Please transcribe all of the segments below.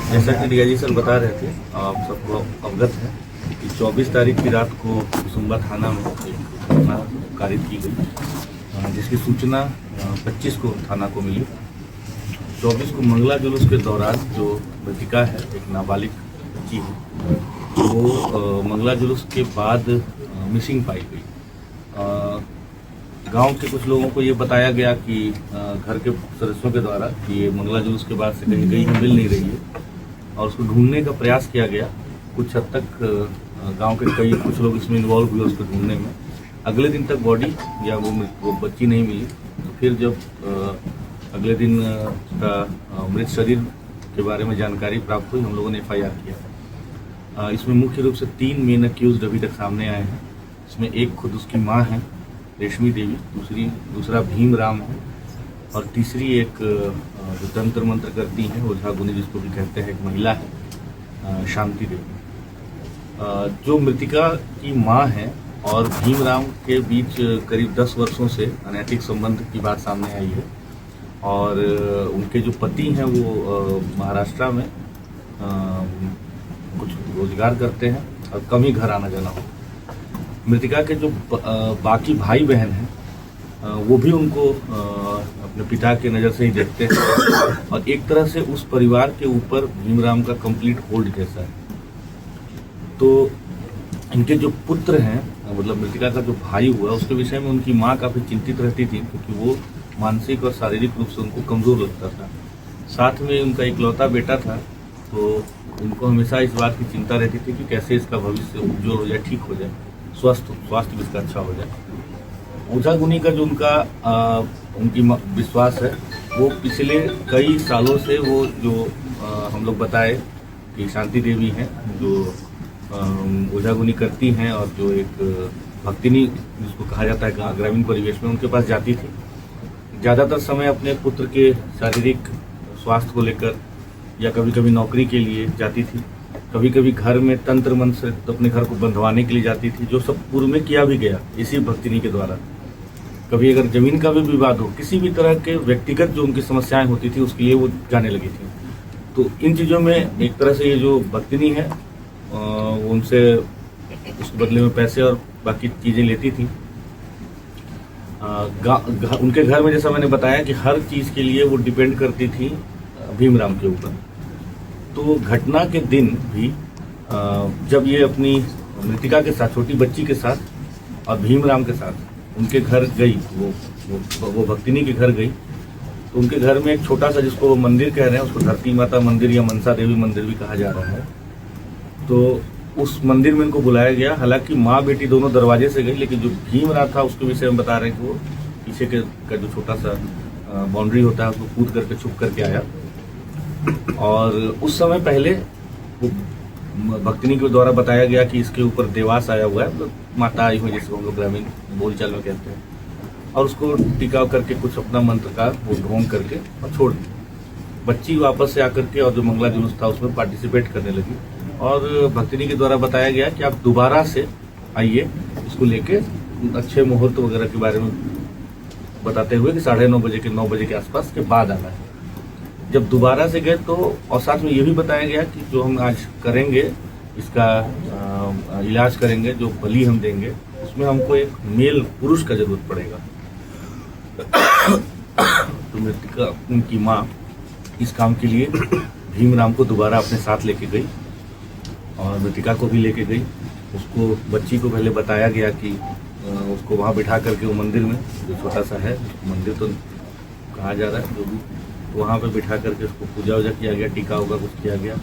जैसा कि DIG sir बता रहे थे, आप सबको अवगत है कि 24 तारीख की रात को कुसुम्बा थाना में एक घटना कारित की गई, जिसकी सूचना 25 को थाना को मिली। 24 को मंगला जुलूस के दौरान जो मृतिका है, एक नाबालिग बच्ची है, वो मंगला जुलूस के बाद मिसिंग पाई गई। गांव के कुछ लोगों को ये बताया गया कि घर के सदस्यों के द्वारा कि ये मंगला जुलूस के बाद से कहीं कहीं मिल नहीं रही है और उसको ढूंढने का प्रयास किया गया। कुछ हद तक गांव के कुछ लोग इसमें इन्वॉल्व हुए उसको ढूंढने में। अगले दिन तक बॉडी या वो बच्ची नहीं मिली। तो फिर जब अगले दिन उसका मृत शरीर के बारे में जानकारी प्राप्त हुई, हम लोगों ने FIR किया। इसमें मुख्य रूप से 3 मेन अक्यूज्ड अभी तक सामने आए हैं। इसमें एक खुद उसकी माँ है रेशमी देवी, दूसरा भीम राम है और तीसरी एक जो तंत्र मंत्र करती हैं, ओझा गुनी जिसको भी कहते हैं, एक महिला है शांति देवी। जो मृतिका की माँ है और भीम राम के बीच करीब 10 वर्षों से अनैतिक संबंध की बात सामने आई है और उनके जो पति हैं वो महाराष्ट्र में कुछ रोजगार करते हैं और कम ही घर आना जाना हो। मृतिका के जो बाकी भाई बहन हैं वो भी उनको अपने पिता के नज़र से ही देखते हैं और एक तरह से उस परिवार के ऊपर भीमराम का कंप्लीट होल्ड जैसा है। तो इनके जो पुत्र हैं, मतलब मृतिका का जो भाई हुआ, उसके विषय में उनकी माँ काफ़ी चिंतित रहती थी क्योंकि वो मानसिक और शारीरिक रूप से उनको कमज़ोर लगता था। साथ में उनका इकलौता बेटा था, तो उनको हमेशा इस बात की चिंता रहती थी कि कैसे इसका भविष्य उज्ज्वल हो जाए, ठीक हो जाए, स्वास्थ्य भी इसका अच्छा हो जाए। ओझा गुनी का जो उनकी विश्वास है, वो पिछले कई सालों से वो जो हम लोग बताए कि शांति देवी हैं, जो ओझा गुनी करती हैं और जो एक भक्तिनी जिसको कहा जाता है ग्रामीण परिवेश में, उनके पास जाती थी। ज़्यादातर समय अपने पुत्र के शारीरिक स्वास्थ्य को लेकर या कभी कभी नौकरी के लिए जाती थी, कभी कभी घर में तंत्र मंत्र से तो अपने घर को बंधवाने के लिए जाती थी, जो सब पूर्व में किया भी गया इसी भक्तिनी के द्वारा। कभी अगर जमीन का भी विवाद हो, किसी भी तरह के व्यक्तिगत जो उनकी समस्याएं होती थी, उसके लिए वो जाने लगी थी। तो इन चीज़ों में एक तरह से ये जो भक्तिनी है वो उनसे उसके बदले में पैसे और बाकी चीज़ें लेती थी। उनके घर में जैसा मैंने बताया कि हर चीज़ के लिए वो डिपेंड करती थी भीमराम के ऊपर। तो घटना के दिन भी जब ये अपनी मृतिका के साथ, छोटी बच्ची के साथ और भीमराम के साथ उनके घर गई, वो भक्तिनी के घर गई, तो उनके घर में एक छोटा सा, जिसको वो मंदिर कह रहे हैं, उसको धरती माता मंदिर या मनसा देवी मंदिर भी कहा जा रहा है, तो उस मंदिर में इनको बुलाया गया। हालांकि माँ बेटी दोनों दरवाजे से गई, लेकिन जो भीमराम था उसके विषय में बता रहे हैं कि वो पीछे का जो छोटा सा बाउंड्री होता है उसको कूद करके छुप करके आया। और उस समय पहले वो भक्तिनी के द्वारा बताया गया कि इसके ऊपर देवास आया हुआ है, मतलब माता आई हुई, जिसको हम लोग ग्रामीण बोलचाल में कहते हैं, और उसको टिकाव करके कुछ अपना मंत्र का वो ढोंग करके और छोड़ दी। बच्ची वापस से आकर के और जो मंगला जुलूस था उसमें पार्टिसिपेट करने लगी और भक्तिनी के द्वारा बताया गया कि आप दोबारा से आइए, इसको लेके अच्छे मुहूर्त वगैरह के बारे में बताते हुए कि 9:30 बजे के 9 बजे के आसपास के बाद आना है। जब दोबारा से गए तो और साथ में ये भी बताया गया कि जो हम आज करेंगे, इसका इलाज करेंगे, जो बलि हम देंगे, उसमें हमको एक मेल पुरुष का जरूरत पड़ेगा। तो मृतिका उनकी माँ इस काम के लिए भीमराम को दोबारा अपने साथ लेके गई और मृतिका को भी लेके गई। उसको, बच्ची को पहले बताया गया कि उसको वहाँ बिठा करके वो मंदिर में, जो छोटा सा है मंदिर तो कहा जा रहा है, जो भी, वहाँ पे बिठा करके उसको पूजा वूजा किया गया, टीका होगा कुछ किया गया।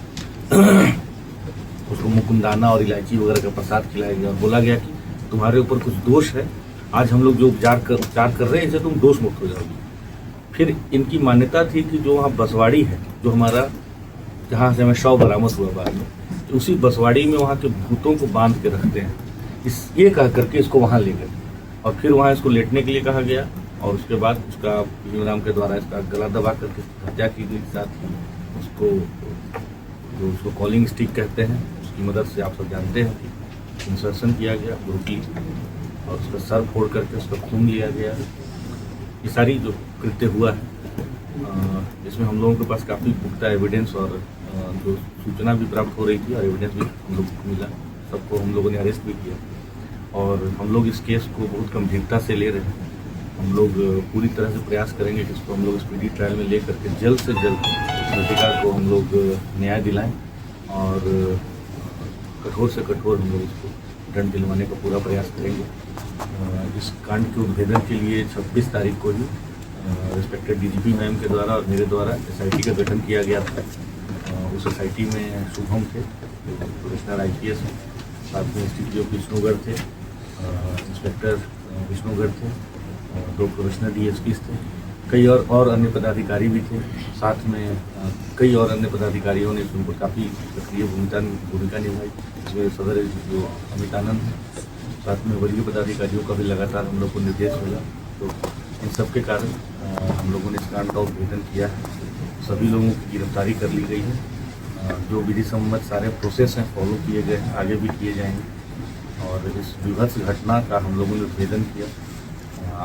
उसको मुकुंदाना और इलायची वगैरह का प्रसाद खिलाया गया और बोला गया कि तुम्हारे ऊपर कुछ दोष है, आज हम लोग जो उपचार कर रहे हैं, इससे तुम दोष मुक्त हो जाओगे। फिर इनकी मान्यता थी कि जो वहाँ बसवाड़ी है, जो हमारा, जहाँ से हमें शव बरामद हुआ बाद में, तो उसी बसवाड़ी में वहाँ के भूतों को बांध के रखते हैं। ये कह करके इसको वहाँ ले गए और फिर वहाँ इसको लेटने के लिए कहा गया और उसके बाद उसका भीमराम के द्वारा इसका गला दबा करके हत्या की गई। साथ ही उसको कॉलिंग स्टिक कहते हैं, उसकी मदद से आप सब जानते हैं कि इंसर्शन किया गया ब्रूटली और उसका सर फोड़ करके उसका खून लिया गया। ये सारी जो कृत्य हुआ है, इसमें हम लोगों के पास काफ़ी पुख्ता एविडेंस और जो सूचना भी प्राप्त हो रही थी और एविडेंस भी हम लोग को मिला, सबको हम लोगों ने अरेस्ट भी किया और हम लोग इस केस को बहुत गंभीरता से ले रहे हैं। हम लोग पूरी तरह से प्रयास करेंगे कि इसको हम लोग स्पीडी ट्रायल में ले करके जल्द से जल्द मृतिका को हम लोग न्याय दिलाएं और कठोर से कठोर हम लोग इसको दंड दिलवाने का पूरा प्रयास करेंगे। इस कांड के उद्भेदन के लिए 26 तारीख को ही रिस्पेक्टेड डीजीपी मैम के द्वारा और मेरे द्वारा एसआईटी का गठन किया गया था। उस एसआईटी में शुभम थे, प्रोफेशनल IPS हैं, साथ में STPO विष्णुगढ़ थे, इंस्पेक्टर विष्णुगढ़ थे, 2 प्रोफेशनल DSPs थे, कई और अन्य पदाधिकारी भी थे। साथ में कई और अन्य पदाधिकारियों ने इसमें काफ़ी सक्रिय भूमिका निभाई। इसमें सदर जो अमितानंद हैं, साथ में वरीय पदाधिकारियों का भी लगातार हम लोग को निर्देश मिला। तो इन सब के कारण हम लोगों ने इस कांड का उद्भेदन किया है। सभी लोगों की गिरफ्तारी कर ली गई है। जो विधि सम्मत सारे प्रोसेस हैं फॉलो किए गए हैं, आगे भी किए जाएंगे। और इस विभत्स घटना का हम लोगों ने उद्भेदन किया।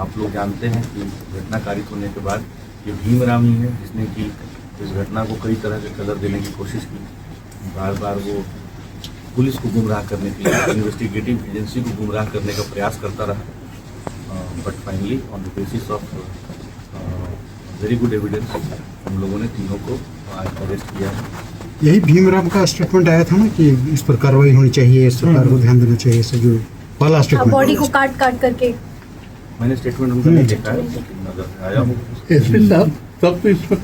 आप लोग जानते हैं कि घटना कारित होने के बाद ये भीमराम ही है जिसने कि इस घटना को कई तरह के कलर देने की कोशिश की। बार बार वो पुलिस को गुमराह करने के लिए, इन्वेस्टिगेटिव एजेंसी को गुमराह करने का प्रयास करता रहा। But finally on the basis of very good evidence हम लोगों ने तीनों को आज अरेस्ट किया है। यही भीमराम का स्टेटमेंट आया था ना कि इस पर कार्रवाई होनी चाहिए, सरकार को ध्यान देना चाहिए, ऐसा जो पहला स्टेटमेंट बॉडी को काट करके। मैंने स्टेटमेंट उनका नहीं देखा है, लेकिन अगर आया हो एसपी साहब, तब तो इसमें